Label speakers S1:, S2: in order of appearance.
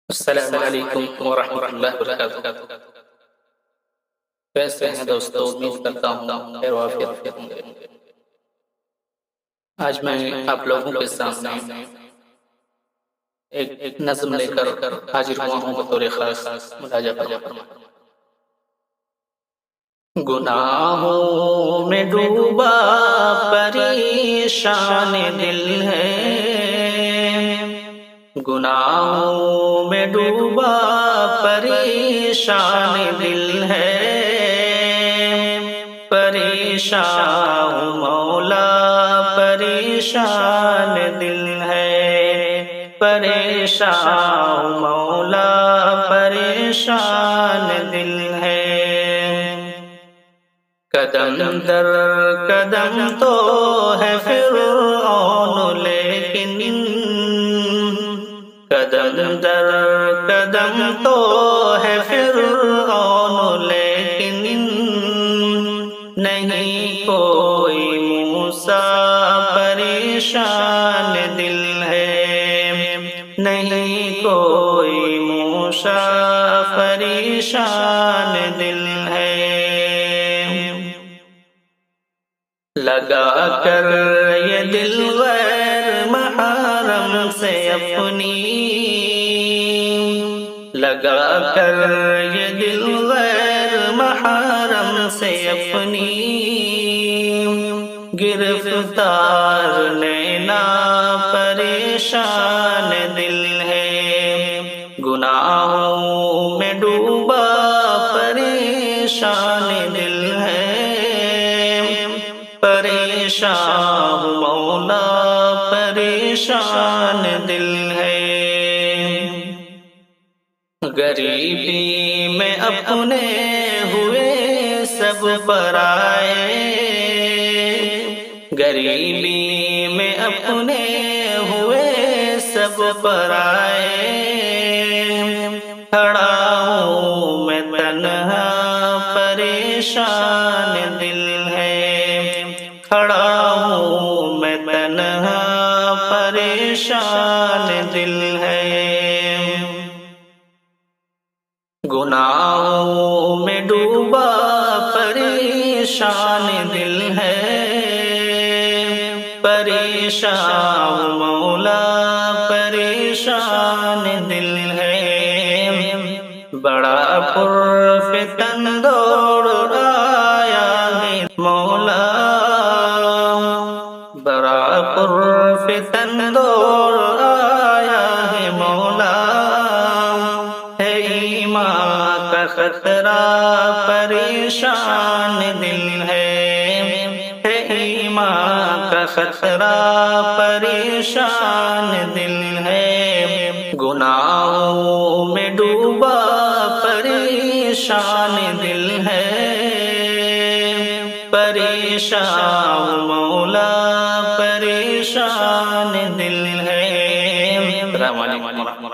S1: السلام علیکم ورحمۃ اللہ وبرکاتہ۔ کیسے ہیں دوستو؟ امید کرتا ہوں خیر و عافیت سے ہوں گے۔ آج میں آپ لوگوں کے سامنے ایک نظم لے کر حاضر ہوا ہوں بطور خاص ملاحظہ فرمائیں۔ گناہوں میں ڈوبا پریشان دل ہے، گناہوں میں ڈوبا پریشان دل ہے، پریشان مولا پریشان دل ہے، پریشان مولا پریشان دل ہے۔ قدم در قدم تو ہے فرعون لیکن، قدم در قدم تو ہے فرعون لیکن، نہیں کوئی موسیٰ پریشان دل ہے، نہیں کوئی موسیٰ پریشان دل ہے۔ لگا کر یہ دل غیر محرم سے اپنی، لگا کر یہ دل غیر محرم سے اپنی، گرفتار نینا پریشان دل ہے، گناہوں میں ڈوبا پریشان دل ہے، پریشان مولا پریشان دل ہے۔ غریبی میں اپنے ہوئے سب پرائے، غریبی میں اپنے ہوئے سب پرائے، کھڑا ہوں میں تنہا پریشان دل ہے، کھڑا ہوں میں تنہا پریشان دل ہے۔ گناہوں میں ڈوبا پریشان دل ہے، پریشان مولا پریشان دل ہے، بڑا پرفتن دوڑ آیا ہے مولا، بڑا پرفتن دوڑ آیا ہے مولا، ہے ایمان کا خطرہ پریشان دل ہے، ایمان کا خطرہ پریشان دل ہے، گناہوں میں ڈوبا پریشان دل ہے، پریشان مولا پریشان دل ہے۔ السلام علیکم۔